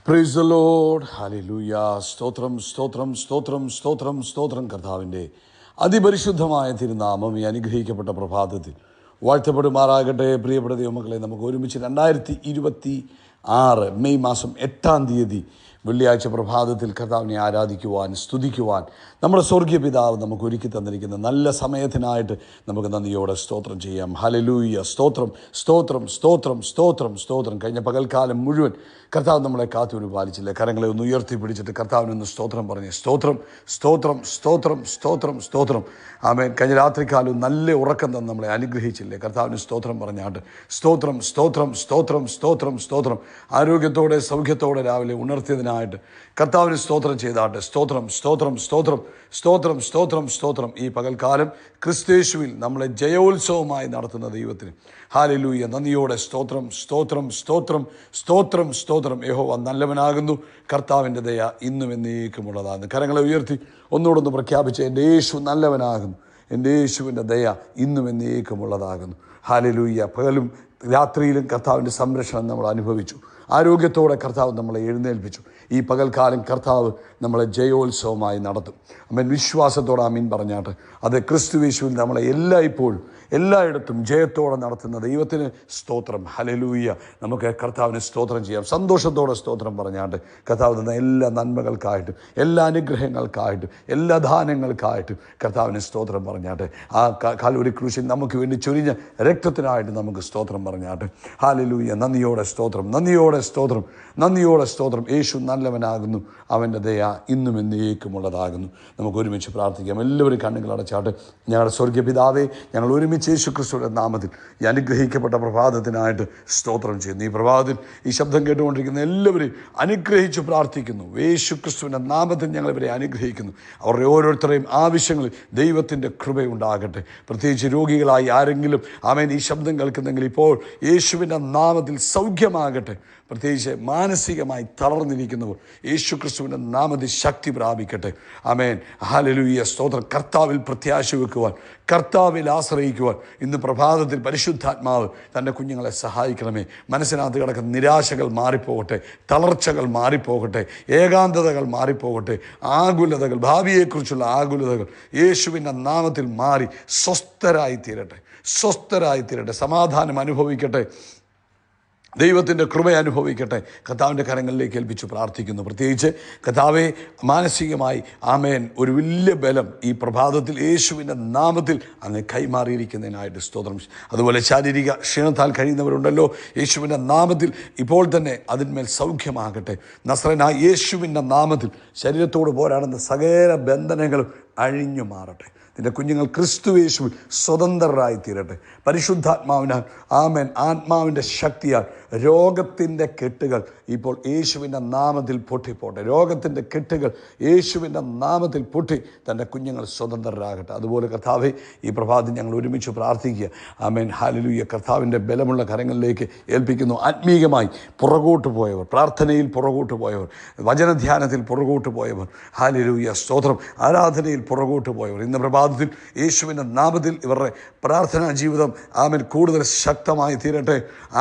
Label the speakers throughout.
Speaker 1: Praise the Lord. Hallelujah. സ്തോത്രം സ്തോത്രം സ്തോത്രം സ്തോത്രം സ്തോത്രം. കർത്താവിൻ്റെ അതിപരിശുദ്ധമായ തിരുനാമം ഈ അനുഗ്രഹിക്കപ്പെട്ട പ്രഭാതത്തിൽ വാഴ്ത്തപ്പെടുമാറാകട്ടെ. പ്രിയപ്പെട്ട ദൈവമക്കളെ, നമുക്ക് ഒരുമിച്ച് 2026 മെയ് മാസം 8-ാം തീയതി വെള്ളിയാഴ്ച പ്രഭാതത്തിൽ കർത്താവിനെ ആരാധിക്കുവാൻ, സ്തുതിക്കുവാൻ നമ്മുടെ സ്വർഗീയ പിതാവ് നമുക്ക് ഒരുക്കി തന്നിരിക്കുന്ന നല്ല സമയത്തിനായിട്ട് നമുക്ക് നന്ദിയോടെ സ്തോത്രം ചെയ്യാം. ഹല്ലേലൂയ. സ്തോത്രം സ്തോത്രം സ്തോത്രം സ്തോത്രം സ്തോത്രം. കഴിഞ്ഞ പകൽക്കാലം മുഴുവൻ കർത്താവ് നമ്മളെ കാത്തുപരിപാലിച്ചില്ലേ? കരങ്ങളെ ഒന്ന് ഉയർത്തി പിടിച്ചിട്ട് കർത്താവിനൊന്ന് സ്തോത്രം പറഞ്ഞ് സ്തോത്രം സ്തോത്രം സ്തോത്രം സ്തോത്രം സ്തോത്രം. ആമേൻ. കഴിഞ്ഞ രാത്രിക്കാലം നല്ല ഉറക്കം തന്ന് നമ്മളെ അനുഗ്രഹിച്ചില്ലേ? കർത്താവിന് സ്തോത്രം പറഞ്ഞാട്ട് സ്തോത്രം സ്തോത്രം സ്തോത്രം സ്തോത്രം സ്തോത്രം. ആരോഗ്യത്തോടെ സൗഖ്യത്തോടെ രാവിലെ ഉണർത്തിയതിനായിട്ട് കർത്താവിന് സ്തോത്രം ചെയ്താട്ടെ. സ്തോത്രം സ്തോത്രം സ്തോത്രം സ്തോത്രം സ്തോത്രം സ്തോത്രം. ഈ പകൽക്കാലം ക്രിസ്തയേശുവിൽ നമ്മളെ ജയോത്സവമായി നടത്തുന്ന ദൈവത്തിന് ഹല്ലേലൂയ നന്ദിയോടെ സ്തോത്രം സ്തോത്രം സ്തോത്രം സ്തോത്രം സ്തോത്രം. യഹോവ നല്ലവനാകുന്നു, കർത്താവിൻ്റെ ദയ ഇന്നും എന്നേക്കുമുള്ളതാണ്. കരങ്ങളെ ഉയർത്തി ഒന്നുകൂടൊന്ന് പ്രഖ്യാപിച്ച്, എൻ്റെ യേശു നല്ലവനാകുന്നു, എൻ്റെ യേശുവിൻ്റെ ദയ ഇന്നും എന്നേക്കുമുള്ളതാകുന്നു. ഹല്ലേലൂയ. പകലും രാത്രിയിലും കർത്താവിൻ്റെ സംരക്ഷണം നമ്മൾ അനുഭവിച്ചു. ആരോഗ്യത്തോടെ കർത്താവ് നമ്മളെ എഴുന്നേൽപ്പിച്ചു. ഈ പകൽക്കാലം കർത്താവ് നമ്മളെ ജയോത്സവമായി നടത്തും. അമ്മൻ വിശ്വാസത്തോടെ ആമീൻ പറഞ്ഞാട്ട്. അത് ക്രിസ്തുയേശുവിൽ നമ്മളെ എല്ലായ്പ്പോഴും എല്ലായിടത്തും ജയത്തോടെ നടത്തുന്ന ദൈവത്തിന് സ്തോത്രം. ഹല്ലേലൂയ. നമുക്ക് കർത്താവിന് സ്തോത്രം ചെയ്യാം. സന്തോഷത്തോടെ സ്തോത്രം പറഞ്ഞാട്ട് കർത്താവ് തന്ന എല്ലാ നന്മകൾക്കായിട്ട്, എല്ലാ അനുഗ്രഹങ്ങൾക്കായിട്ട്, എല്ലാ ദാനങ്ങൾക്കായിട്ട് കർത്താവിന് സ്തോത്രം പറഞ്ഞാട്ട്. ആ കാൽവരി ക്രൂശിൽ നമുക്ക് വേണ്ടി ചൊരിഞ്ഞ രക്തത്തിനായിട്ട് നമുക്ക് സ്തോത്രം പറഞ്ഞാട്ട്. ഹല്ലേലൂയ. നന്ദിയോടെ സ്തോത്രം, നന്ദിയോടെ സ്തോത്രം, നന്ദിയോടെ സ്തോത്രം. യേശു നല്ലവനാകുന്നു, അവൻ്റെ ദയ ഇന്നും എന്നേക്കുമുള്ളതാകുന്നു. നമുക്ക് ഒരുമിച്ച് പ്രാർത്ഥിക്കാം. എല്ലാവരും കണ്ണുകൾ അടച്ചാട്ട്. ഞങ്ങളുടെ സ്വർഗീയ പിതാവേ, ഞങ്ങൾ ഒരുമിച്ച് യേശു ക്രിസ്തുവിൻ്റെ നാമത്തിൽ ഈ അനുഗ്രഹിക്കപ്പെട്ട പ്രഭാതത്തിനായിട്ട് സ്തോത്രം ചെയ്യുന്നു. ഈ പ്രഭാതത്തിൽ ഈ ശബ്ദം കേട്ടുകൊണ്ടിരിക്കുന്ന എല്ലാവരെയും അനുഗ്രഹിച്ച് പ്രാർത്ഥിക്കുന്നു. യേശു ക്രിസ്തുവിൻ്റെ നാമത്തിൽ ഞങ്ങളിവരെ അനുഗ്രഹിക്കുന്നു. അവരുടെ ഓരോരുത്തരെയും ആവശ്യങ്ങളിൽ ദൈവത്തിൻ്റെ കൃപയുണ്ടാകട്ടെ. പ്രത്യേകിച്ച് രോഗികളായി ആരെങ്കിലും ആമേൻ ഈ ശബ്ദം കേൾക്കുന്നെങ്കിൽ ഇപ്പോൾ യേശുവിൻ്റെ നാമത്തിൽ സൗഖ്യമാകട്ടെ. പ്രത്യേകിച്ച് മാനസികമായി തളർന്നിരിക്കുന്നവർ യേശു ക്രിസ്തുവിൻ്റെ നാമത്തിൽ ശക്തി പ്രാപിക്കട്ടെ. ആമേൻ. ഹല്ലേലൂയ. സ്തോത്രം. കർത്താവിൽ പ്രത്യാശ വെക്കുവാൻ, കർത്താവിൽ ആശ്രയിക്കുവാൻ ഇന്ന് പ്രഭാതത്തിൽ പരിശുദ്ധാത്മാവ് തൻ്റെ കുഞ്ഞുങ്ങളെ സഹായിക്കണമേ. മനസ്സിനകത്ത് കിടക്കുന്ന നിരാശകൾ മാറിപ്പോകട്ടെ, തളർച്ചകൾ മാറിപ്പോകട്ടെ, ഏകാന്തതകൾ മാറിപ്പോകട്ടെ, ആകുലതകൾ, ഭാവിയെക്കുറിച്ചുള്ള ആകുലതകൾ യേശുവിൻ്റെ നാമത്തിൽ മാറി സ്വസ്ഥരായി തീരട്ടെ, സ്വസ്ഥരായി തീരട്ടെ. സമാധാനം അനുഭവിക്കട്ടെ, ദൈവത്തിൻ്റെ കൃപ അനുഭവിക്കട്ടെ. കർത്താവിൻ്റെ കരങ്ങളിലേക്ക് ഏൽപ്പിച്ച് പ്രാർത്ഥിക്കുന്നു. പ്രത്യേകിച്ച് കർത്താവെ മാനസികമായി ആമേൻ ഒരു വലിയ ബലം ഈ പ്രഭാതത്തിൽ യേശുവിൻ്റെ നാമത്തിൽ അങ്ങ് കൈമാറിയിരിക്കുന്നതിനായിട്ട് സ്തോത്രം. അതുപോലെ ശാരീരിക ക്ഷീണത്താൽ കഴിയുന്നവരുണ്ടല്ലോ, യേശുവിൻ്റെ നാമത്തിൽ ഇപ്പോൾ തന്നെ അതിന്മേൽ സൗഖ്യമാകട്ടെ. നസ്രനായ യേശുവിൻ്റെ നാമത്തിൽ ശരീരത്തോട് പോരാടുന്ന സകല ബന്ധനങ്ങളും അഴിഞ്ഞു മാറട്ടെ. നിന്റെ കുഞ്ഞുങ്ങൾ ക്രിസ്തുയേശുവിൽ സ്വതന്ത്രരായി തീരട്ടെ. പരിശുദ്ധാത്മാവിനാൽ ആമേൻ ആത്മാവിൻ്റെ ശക്തിയാൽ രോഗത്തിൻ്റെ കെട്ടുകൾ ഇപ്പോൾ യേശുവിൻ്റെ നാമത്തിൽ പൊട്ടിപ്പോട്ടെ. രോഗത്തിൻ്റെ കെട്ടുകൾ യേശുവിൻ്റെ നാമത്തിൽ പൊട്ടി തൻ്റെ കുഞ്ഞുങ്ങൾ സ്വതന്ത്രരാകട്ടെ. അതുപോലെ കർത്താവെ ഈ പ്രഭാതം ഞങ്ങൾ ഒരുമിച്ച് പ്രാർത്ഥിക്കുക. ആമേൻ. ഹല്ലേലൂയ. കർത്താവിൻ്റെ ബലമുള്ള കരങ്ങളിലേക്ക് ഏൽപ്പിക്കുന്നു. ആത്മീയമായി പുറകോട്ട് പോയവർ, പ്രാർത്ഥനയിൽ പുറകോട്ട് പോയവർ, വചനധ്യാനത്തിൽ പുറകോട്ട് പോയവർ, ഹല്ലേലൂയ സ്തോത്രം, ആരാധനയിൽ പുറകോട്ട് പോയവർ ഇന്ന് പ്രഭാതത്തിൽ യേശുവിൻ്റെ നാമത്തിൽ ഇവരുടെ പ്രാർത്ഥനാ ജീവിതം ആമേൻ കൂടുതൽ ശക്തമായി തീരട്ടെ.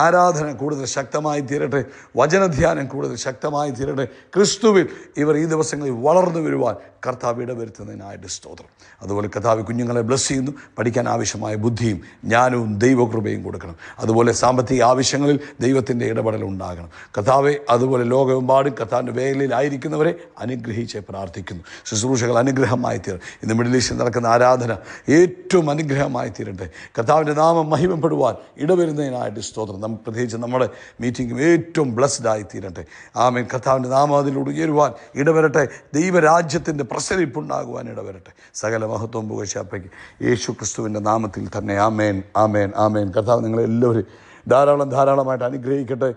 Speaker 1: ആരാധന കൂടുതൽ ശക്തമായി തീരട്ടെ. വചനധ്യാനം കൂടുതൽ ശക്തമായി തീരട്ടെ. ക്രിസ്തുവിൽ ഇവർ ഈ ദിവസങ്ങളിൽ വളർന്നു വരുവാൻ കർത്താവ് ഇടവരുത്തുന്നതിനായിട്ട് സ്തോത്രം. അതുപോലെ കർത്താവ് കുഞ്ഞുങ്ങളെ ബ്ലസ് ചെയ്യുന്നു. പഠിക്കാൻ ആവശ്യമായ ബുദ്ധിയും ജ്ഞാനവും ദൈവകൃപയും കൊടുക്കണം. അതുപോലെ സാമ്പത്തിക ആവശ്യങ്ങളിൽ ദൈവത്തിൻ്റെ ഇടപെടൽ ഉണ്ടാകണം കർത്താവെ. അതുപോലെ ലോകമെമ്പാടും കർത്താവിൻ്റെ വേലയിലായിരിക്കുന്നവരെ അനുഗ്രഹിച്ച് പ്രാർത്ഥിക്കുന്നു. ശുശ്രൂഷകൾ അനുഗ്രഹമായി തീരും. ഇന്ന് മിഡിൽ ഈസ്റ്റിൽ നടക്കുന്ന ആരാധന ഏറ്റവും അനുഗ്രഹമായി തീരട്ടെ. കർത്താവിൻ്റെ നാമം മഹിമപ്പെടുവാൻ ഇടവരുന്നതിനായിട്ട് സ്തോത്രം. പ്രത്യേകിച്ച് നമ്മുടെ മീറ്റിംഗും ഏറ്റവും ബ്ലസ്ഡ് ആയി തീരട്ടെ. ആമേൻ. കർത്താവിൻ്റെ നാമം അതിലൂടെ ഉയരുവാൻ ഇടവരട്ടെ. ദൈവരാജ്യത്തിൻ്റെ പ്രസരിപ്പുണ്ടാകുവാൻ ഇടവരട്ടെ. സകല മഹത്വം പുകഴ്ചയ്ക്ക് യേശു ക്രിസ്തുവിൻ്റെ നാമത്തിൽ തന്നെ. ആമേൻ ആമേൻ ആമേൻ. കർത്താവ് നിങ്ങളെല്ലാവരും ധാരാളമായിട്ട് അനുഗ്രഹിക്കട്ടെ.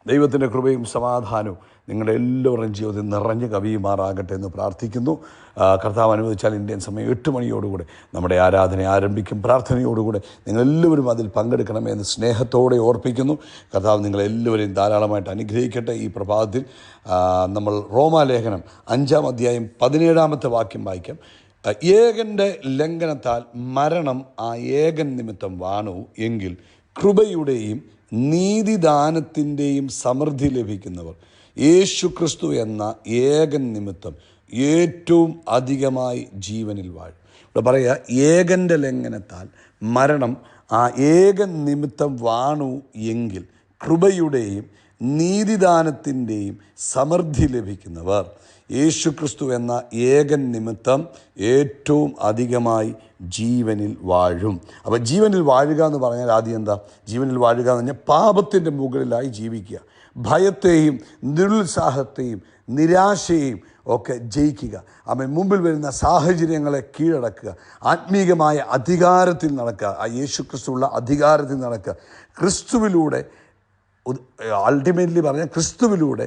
Speaker 1: ദൈവത്തിൻ്റെ കൃപയും സമാധാനവും നിങ്ങളുടെ എല്ലാവരുടെയും ജീവിതത്തിൽ നിറഞ്ഞു കവിയുമാറാകട്ടെ എന്ന് പ്രാർത്ഥിക്കുന്നു. കർത്താവ് അനുവദിച്ചാൽ ഇന്ത്യൻ സമയം 8 മണിയോടുകൂടെ നമ്മുടെ ആരാധന ആരംഭിക്കും. പ്രാർത്ഥനയോടുകൂടെ നിങ്ങളെല്ലാവരും അതിൽ പങ്കെടുക്കണമെന്ന് സ്നേഹത്തോടെ ഓർപ്പിക്കുന്നു. കർത്താവ് നിങ്ങളെല്ലാവരെയും ധാരാളമായിട്ട് അനുഗ്രഹിക്കട്ടെ. ഈ പ്രഭാതത്തിൽ നമ്മൾ റോമാലേഖനം 5-ാം അധ്യായം 17-ാമത്തെ വാക്യം വായിക്കാം. ഏകൻ്റെ ലംഘനത്താൽ മരണം ആ ഏകൻ നിമിത്തം വാണു എങ്കിൽ കൃപയുടെയും നീതിദാനത്തിൻ്റെയും സമൃദ്ധി ലഭിക്കുന്നവർ യേശു ക്രിസ്തു എന്ന ഏകൻ നിമിത്തം ഏറ്റവും അധികമായി ജീവനിൽ വാഴും. ഇവിടെ പറയുക, ഏകൻ്റെ ലംഘനത്താൽ മരണം ആ ഏകൻ നിമിത്തം വാണു എങ്കിൽ കൃപയുടെയും നീതിദാനത്തിൻ്റെയും സമൃദ്ധി ലഭിക്കുന്നവർ യേശു ക്രിസ്തു എന്ന ഏകൻ നിമിത്തം ഏറ്റവും അധികമായി ജീവനിൽ വാഴും. അപ്പോൾ ജീവനിൽ വാഴുക എന്ന് പറഞ്ഞാൽ ആദ്യം എന്താ? ജീവനിൽ വാഴുക എന്ന് പറഞ്ഞാൽ പാപത്തിൻ്റെ മുകളിലായി ജീവിക്കുക, ഭയത്തെയും നിരുത്സാഹത്തെയും നിരാശയെയും ഒക്കെ ജയിക്കുക, മുമ്പിൽ വരുന്ന സാഹചര്യങ്ങളെ കീഴടക്കുക, ആത്മീകമായ അധികാരത്തിൽ നടക്കുക, ആ യേശു ക്രിസ്തുവുള്ള അധികാരത്തിൽ നടക്കുക, ക്രിസ്തുവിലൂടെ അൾട്ടിമേറ്റ്ലി പറഞ്ഞാൽ ക്രിസ്തുവിലൂടെ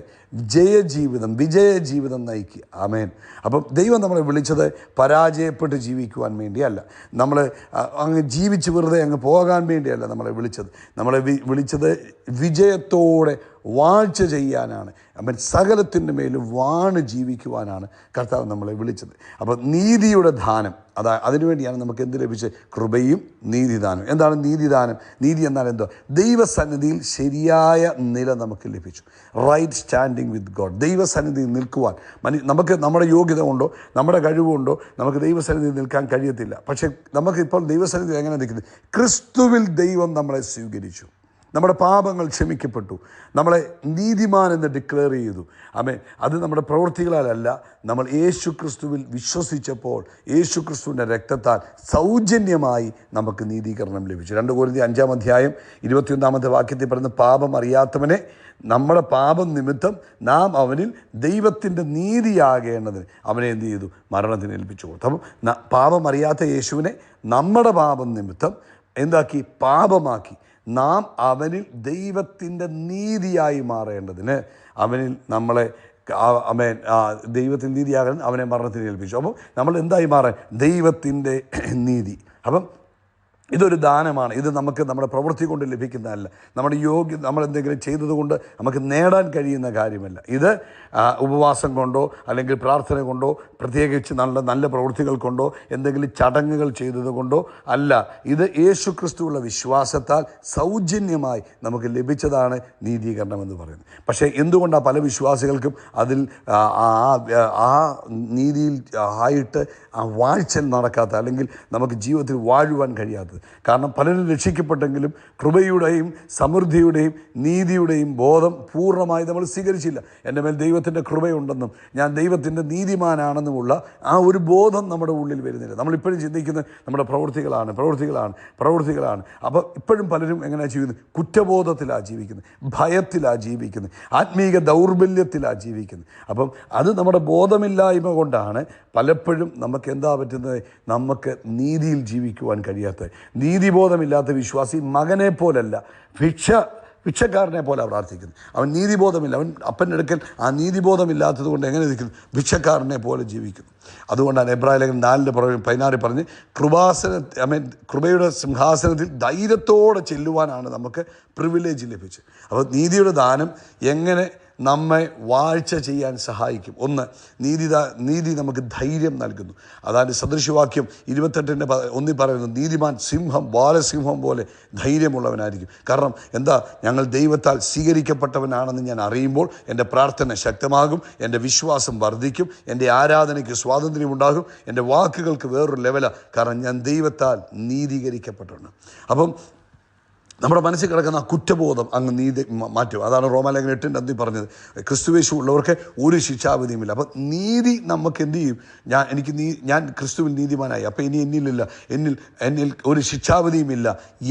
Speaker 1: ജയജീവിതം, വിജയജീവിതം നയിക്കുക. ആമേൻ. അപ്പം ദൈവം നമ്മളെ വിളിച്ചത് പരാജയപ്പെട്ട് ജീവിക്കുവാൻ വേണ്ടിയല്ല, നമ്മൾ അങ്ങ് ജീവിച്ച് വെറുതെ അങ്ങ് പോകാൻ വേണ്ടിയല്ല നമ്മളെ വിളിച്ചത്. നമ്മളെ വിളിച്ചത് വിജയത്തോടെ വാഴ്ച ചെയ്യാനാണ്. സകലത്തിൻ്റെ മേലും വാണ് ജീവിക്കുവാനാണ് കർത്താവ് നമ്മളെ വിളിച്ചത്. അപ്പോൾ നീതിയുടെ ദാനം, അതിനുവേണ്ടിയാണ് നമുക്ക് എന്ത് ലഭിച്ചത്? കൃപയും നീതിദാനം. എന്താണ് നീതിദാനം? നീതി എന്നാൽ എന്തോ? ദൈവസന്നിധിയിൽ ശരിയായ നില നമുക്ക് ലഭിച്ചു. Right standing with God. ദൈവസന്നിധിയിൽ നിൽക്കുവാൻ നമുക്ക് നമ്മുടെ യോഗ്യത കൊണ്ടോ നമ്മുടെ കഴിവുകൊണ്ടോ നമുക്ക് ദൈവസന്നിധിയിൽ നിൽക്കാൻ കഴിയത്തില്ല. പക്ഷേ നമുക്കിപ്പോൾ ദൈവസന്നിധിയിൽ എങ്ങനെ നിൽക്കുന്നത്? ക്രിസ്തുവിൽ ദൈവം നമ്മളെ സ്വീകരിച്ചു, നമ്മുടെ പാപങ്ങൾ ക്ഷമിക്കപ്പെട്ടു, നമ്മളെ നീതിമാൻ എന്ന് ഡിക്ലെയർ ചെയ്തു. അത് നമ്മുടെ പ്രവൃത്തികളാലല്ല, നമ്മൾ യേശു ക്രിസ്തുവിൽ വിശ്വസിച്ചപ്പോൾ യേശു ക്രിസ്തുവിൻ്റെ രക്തത്താൽ സൗജന്യമായി നമുക്ക് നീതീകരണം ലഭിച്ചു. 2 കൊരിന്ത്യർ 5-ാം അധ്യായം 21-ാമത്തെ വാക്യത്തിൽ പറയുന്ന, പാപം അറിയാത്തവനെ നമ്മുടെ പാപം നിമിത്തം നാം അവനിൽ ദൈവത്തിൻ്റെ നീതിയാകേണ്ടതിന് അവനെ എന്ത് ചെയ്തു? മരണത്തിന് ഏൽപ്പിച്ചു കൊടുത്തു. അപ്പം പാപം അറിയാത്ത യേശുവിനെ നമ്മുടെ പാപം നിമിത്തം എന്താക്കി? പാപമാക്കി നാം അവനിൽ ദൈവത്തിൻ്റെ നീതിയായി മാറേണ്ടതിന് അവനിൽ നമ്മളെ ദൈവത്തിൻ്റെ നീതിയാകാൻ അവനെ മരണത്തിന് ഏൽപ്പിച്ചു. അപ്പോൾ നമ്മൾ എന്തായി മാറാൻ? ദൈവത്തിൻ്റെ നീതി. അപ്പം ഇതൊരു ദാനമാണ്. ഇത് നമുക്ക് നമ്മുടെ പ്രവൃത്തി കൊണ്ട് ലഭിക്കുന്നതല്ല, നമ്മളെന്തെങ്കിലും ചെയ്തതുകൊണ്ട് നമുക്ക് നേടാൻ കഴിയുന്ന കാര്യമല്ല. ഇത് ഉപവാസം കൊണ്ടോ അല്ലെങ്കിൽ പ്രാർത്ഥന കൊണ്ടോ പ്രത്യേകിച്ച് നല്ല പ്രവൃത്തികൾ കൊണ്ടോ എന്തെങ്കിലും ചടങ്ങുകൾ ചെയ്തതുകൊണ്ടോ അല്ല. ഇത് യേശു ക്രിസ്തുവുള്ള വിശ്വാസത്താൽ സൗജന്യമായി നമുക്ക് ലഭിച്ചതാണ് നീതീകരണം എന്ന് പറയുന്നത്. പക്ഷേ എന്തുകൊണ്ടാണ് പല വിശ്വാസികൾക്കും അതിൽ ആ നീതിയിൽ ആയിട്ട് ആ വാഴ്ച നടക്കാത്ത, അല്ലെങ്കിൽ നമുക്ക് ജീവിതത്തിൽ വാഴുവാൻ കഴിയാത്തത്? കാരണം പലരും രക്ഷിക്കപ്പെട്ടെങ്കിലും കൃപയുടെയും സമൃദ്ധിയുടെയും നീതിയുടെയും ബോധം പൂർണ്ണമായി നമ്മൾ സ്വീകരിച്ചില്ല. എൻ്റെ മേൽ ദൈവത്തിൻ്റെ കൃപയുണ്ടെന്നും ഞാൻ ദൈവത്തിൻ്റെ നീതിമാനാണെന്നുമുള്ള ആ ഒരു ബോധം നമ്മുടെ ഉള്ളിൽ വരുന്നില്ല. നമ്മളിപ്പോഴും ചിന്തിക്കുന്നത് നമ്മുടെ പ്രവൃത്തികളാണ്. അപ്പോൾ ഇപ്പോഴും പലരും എങ്ങനെയാണ് ജീവിക്കുന്നത്? കുറ്റബോധത്തിലാണ് ജീവിക്കുന്നത്, ഭയത്തിലാണ് ജീവിക്കുന്നത്, ആത്മീക ദൗർബല്യത്തിലാണ് ജീവിക്കുന്നത്. അപ്പം അത് നമ്മുടെ ബോധമില്ലായ്മ കൊണ്ടാണ് പലപ്പോഴും നമുക്ക് എന്താ പറ്റുന്നത്? നമുക്ക് നീതിയിൽ ജീവിക്കുവാൻ കഴിയാത്തത്. നീതിബോധമില്ലാത്ത വിശ്വാസി മകനെ പോലല്ല, ഭിക്ഷക്കാരനെ പോലെ പ്രാർത്ഥിക്കുന്നു. അവൻ നീതിബോധമില്ല, അവൻ അപ്പൻ്റെ അടുക്കൽ ആ നീതിബോധമില്ലാത്തത് കൊണ്ട് എങ്ങനെ ഇരിക്കുന്നു? ഭിക്ഷക്കാരനെ പോലെ ജീവിക്കുന്നു. അതുകൊണ്ടാണ് എബ്രായലേഖനം 4:16 പറഞ്ഞ് കൃപയുടെ സിംഹാസനത്തിൽ ധൈര്യത്തോടെ ചെല്ലുവാനാണ് നമുക്ക് പ്രിവിലേജ് ലഭിച്ചത്. അപ്പോൾ നീതിയുടെ ദാനം എങ്ങനെ നമ്മെ വാഴ്ച ചെയ്യാൻ സഹായിക്കും? ഒന്ന്, നീതി നമുക്ക് ധൈര്യം നൽകുന്നു. അതായത് സദൃശവാക്യം 28:1 പറയുന്നു, നീതിമാൻ ബാലസിംഹം പോലെ ധൈര്യമുള്ളവനായിരിക്കും. കാരണം എന്താ? ഞങ്ങൾ ദൈവത്താൽ സ്വീകരിക്കപ്പെട്ടവനാണെന്ന് ഞാൻ അറിയുമ്പോൾ എൻ്റെ പ്രാർത്ഥന ശക്തമാകും, എൻ്റെ വിശ്വാസം വർദ്ധിക്കും, എൻ്റെ ആരാധനയ്ക്ക് സ്വാതന്ത്ര്യമുണ്ടാകും, എൻ്റെ വാക്കുകൾക്ക് വേറൊരു ലെവലാണ്. കാരണം ഞാൻ ദൈവത്താൽ നീതീകരിക്കപ്പെട്ടവനാണ്. അപ്പം നമ്മുടെ മനസ്സിൽ കിടക്കുന്ന ആ കുറ്റബോധം അങ്ങ് നീതി മാറ്റും. അതാണ് റോമാലേഖനം 8:5 പറഞ്ഞത്, ക്രിസ്തുവേശു ഉള്ളവർക്ക് ഒരു ശിക്ഷാവിധിയുമില്ല. അപ്പം നീതി നമുക്ക് എന്ത് ചെയ്യും? ഞാൻ ക്രിസ്തുവിൽ നീതിമാനായി, അപ്പം ഇനി എന്നിൽ ഒരു ശിക്ഷാവിധിയുമില്ല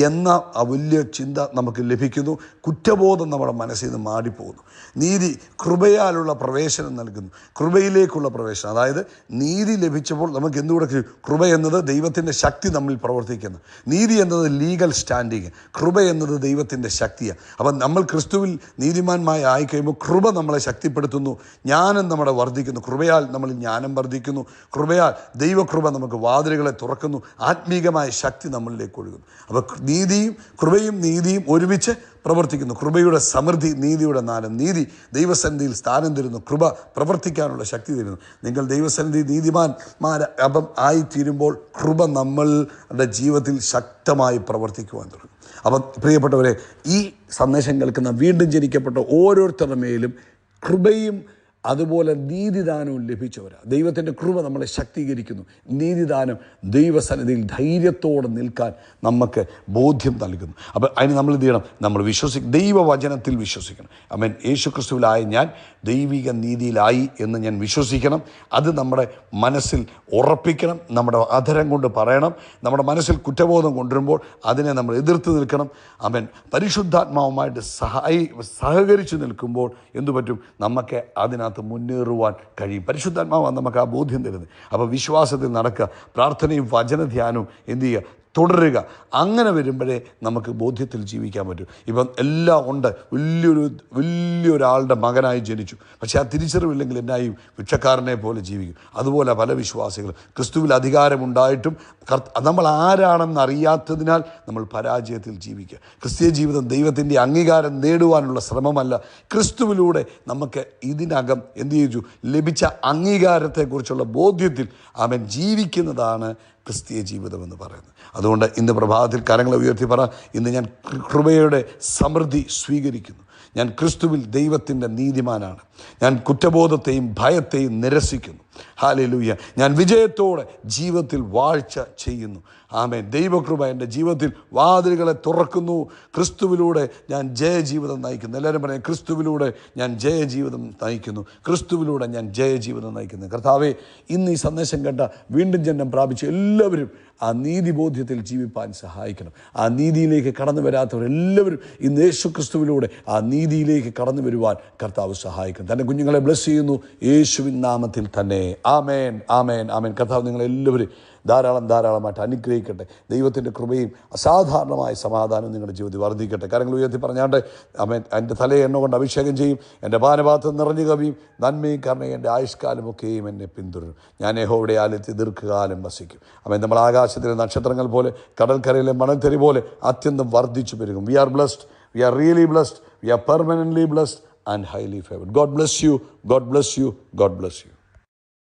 Speaker 1: എന്ന ആ വലിയ ചിന്ത നമുക്ക് ലഭിക്കുന്നു. കുറ്റബോധം നമ്മുടെ മനസ്സിൽ നിന്ന് മാറിപ്പോകുന്നു. നീതി കൃപയാലുള്ള പ്രവേശനം നൽകുന്നു, കൃപയിലേക്കുള്ള പ്രവേശനം. അതായത് നീതി ലഭിച്ചപ്പോൾ നമുക്ക് എന്തുകൂടെ? കൃപ എന്നത് ദൈവത്തിൻ്റെ ശക്തി നമ്മിൽ പ്രവർത്തിക്കുന്നു, നീതി എന്നത് ലീഗൽ സ്റ്റാൻഡിങ്, കൃപ എന്നത് ദൈവത്തിൻ്റെ ശക്തിയാണ്. അപ്പം നമ്മൾ ക്രിസ്തുവിൽ നീതിമാന്മായി ആയിക്കഴിയുമ്പോൾ കൃപ നമ്മളെ ശക്തിപ്പെടുത്തുന്നു, ജ്ഞാനം നമ്മുടെ വർദ്ധിക്കുന്നു, കൃപയാൽ നമ്മൾ ജ്ഞാനം വർദ്ധിക്കുന്നു, കൃപയാൽ ദൈവകൃപ നമുക്ക് വാതിലുകളെ തുറക്കുന്നു, ആത്മീകമായ ശക്തി നമ്മളിലേക്ക് ഒഴുകുന്നു. അപ്പോൾ കൃപയും നീതിയും ഒരുമിച്ച് പ്രവർത്തിക്കുന്നു. കൃപയുടെ സമൃദ്ധി നീതിയുടെ നാരം. നീതി ദൈവസന്നിധിയിൽ സ്ഥാനം തരുന്നു. കൃപ പ്രവർത്തിക്കാനുള്ള ശക്തി തരുന്നു. നിങ്ങൾ ദൈവസന്നിധി ആയിത്തീരുമ്പോൾ കൃപ നമ്മളുടെ ജീവിതത്തിൽ ശക്തമായി പ്രവർത്തിക്കുവാൻ തുടങ്ങും. അപ്പം പ്രിയപ്പെട്ടവരെ, ഈ സന്ദേശം കേൾക്കുന്ന വീണ്ടും ജനിക്കപ്പെട്ട ഓരോരുത്തരുടെ മേലും കൃപയും അതുപോലെ നീതിദാനവും ലഭിച്ചവരാണ്. ദൈവത്തിൻ്റെ കൃപ നമ്മളെ ശക്തീകരിക്കുന്നു. നീതിദാനം ദൈവസന്നിധിയിൽ ധൈര്യത്തോടെ നിൽക്കാൻ നമുക്ക് ബോധ്യം നൽകുന്നു. അപ്പോൾ അതിന് നമ്മൾ എന്ത് ചെയ്യണം? നമ്മൾ ദൈവവചനത്തിൽ വിശ്വസിക്കണം. ആമേൻ. യേശുക്രിസ്തുവിലായ ഞാൻ ദൈവിക നീതിയിലായി എന്ന് ഞാൻ വിശ്വസിക്കണം. അത് നമ്മുടെ മനസ്സിൽ ഉറപ്പിക്കണം. നമ്മുടെ അധരം കൊണ്ട് പറയണം. നമ്മുടെ മനസ്സിൽ കുറ്റബോധം കൊണ്ടുവരുമ്പോൾ അതിനെ നമ്മൾ എതിർത്ത് നിൽക്കണം. ആമേൻ. പരിശുദ്ധാത്മാവുമായിട്ട് സഹകരിച്ച് നിൽക്കുമ്പോൾ എന്തു പറ്റും? നമുക്ക് അതിനകത്ത് മുന്നേറുവാൻ കഴിയും. പരിശുദ്ധാത്മാവാണ് നമുക്ക് ആ ബോധ്യം തരുന്നത്. അപ്പോൾ വിശ്വാസത്തിൽ നടക്കുക, പ്രാർത്ഥനയും വചനധ്യാനവും എന്ത് ചെയ്യുക? തുടരുക. അങ്ങനെ വരുമ്പോഴേ നമുക്ക് ബോധ്യത്തിൽ ജീവിക്കാൻ പറ്റും. ഇപ്പം എല്ലാം ഉണ്ട്. വലിയൊരാളുടെ മകനായി ജനിച്ചു, പക്ഷേ ആ തിരിച്ചറിവില്ലെങ്കിൽ എന്നായും ഭിക്ഷക്കാരനെ പോലെ ജീവിക്കും. അതുപോലെ പല വിശ്വാസികളും ക്രിസ്തുവിൽ അധികാരമുണ്ടായിട്ടും നമ്മൾ ആരാണെന്ന് അറിയാത്തതിനാൽ നമ്മൾ പരാജയത്തിൽ ജീവിക്കുക. ക്രിസ്തീയ ജീവിതം ദൈവത്തിൻ്റെ അംഗീകാരം നേടുവാനുള്ള ശ്രമമല്ല. ക്രിസ്തുവിലൂടെ നമുക്ക് ഇതിനകം എന്ത് ചെയ്തു? ലഭിച്ച അംഗീകാരത്തെക്കുറിച്ചുള്ള ബോധ്യത്തിൽ അവൻ ജീവിക്കുന്നതാണ് ക്രിസ്തീയ ജീവിതം എന്ന് പറയുന്നത്. അതുകൊണ്ട് ഇന്ന് പ്രഭാതത്തിൽ കരങ്ങളെ ഉയർത്തി പറ, ഇന്ന് ഞാൻ കൃപയുടെ സമൃദ്ധി സ്വീകരിക്കുന്നു. ഞാൻ ക്രിസ്തുവിൽ ദൈവത്തിൻ്റെ നീതിമാനാണ്. ഞാൻ കുറ്റബോധത്തെയും ഭയത്തെയും നിരസിക്കുന്നു. ഹല്ലേലൂയ. ഞാൻ വിജയത്തോടെ ജീവിതത്തിൽ വാഴ്ച ചെയ്യുന്നു. ആമേൻ. ദൈവകൃപ എൻ്റെ ജീവിതത്തിൽ വാതിലുകളെ തുറക്കുന്നു. ക്രിസ്തുവിലൂടെ ഞാൻ ജയജീവിതം നയിക്കുന്നു. എല്ലാവരും പറയാം, ക്രിസ്തുവിലൂടെ ഞാൻ ജയജീവിതം നയിക്കുന്നു. ക്രിസ്തുവിലൂടെ ഞാൻ ജയജീവിതം നയിക്കുന്നു. കർത്താവേ, ഇന്ന് ഈ സന്ദേശം കേട്ട വീണ്ടും ജന്മം പ്രാപിച്ച എല്ലാവരും ആ നീതിബോധ്യത്തിൽ ജീവിപ്പാൻ സഹായിക്കണം. ആ നീതിയിലേക്ക് കടന്നു വരാത്തവരെല്ലാവരും ഇന്ന് യേശു ക്രിസ്തുവിലൂടെ ആ നീതിയിലേക്ക് കടന്നു വരുവാൻ കർത്താവ് സഹായിക്കണം. തൻ്റെ കുഞ്ഞുങ്ങളെ ബ്ലെസ് ചെയ്യുന്നു യേശുവിൻ നാമത്തിൽ തന്നെ. ആമേൻ, ആമേൻ, ആമേൻ. കർത്താവ് നിങ്ങളെല്ലാവരും ധാരാളമായിട്ട് അനുഗ്രഹിക്കട്ടെ. ദൈവത്തിൻ്റെ കൃപയും അസാധാരണമായ സമാധാനവും നിങ്ങളുടെ ജീവിതത്തിൽ വർദ്ധിക്കട്ടെ. കാര്യങ്ങൾ ഉയർത്തി പറഞ്ഞാണ്ട് ആമേൻ. എൻ്റെ തലയെ എണ്ണ കൊണ്ട് അഭിഷേകം ചെയ്യും. എൻ്റെ പാനപാത്രം നിറഞ്ഞു കവിയും. നന്മയും കരുണയും എൻ്റെ ആയുഷ്കാലമൊക്കെയും എന്നെ പിന്തുടരും. ഞാൻ യഹോവയുടെ ആലയത്തിൽ ദീർഘകാലം വസിക്കും. ആമേൻ. നമ്മൾ ആകാശത്തിലെ നക്ഷത്രങ്ങൾ പോലെ കടൽക്കരയിലെ മണൽത്തരി പോലെ അത്യന്തം വർദ്ധിച്ചു പെരുകും. We are blessed. We are really blessed. We are permanently blessed and highly favored. God bless you. God bless you. God bless you.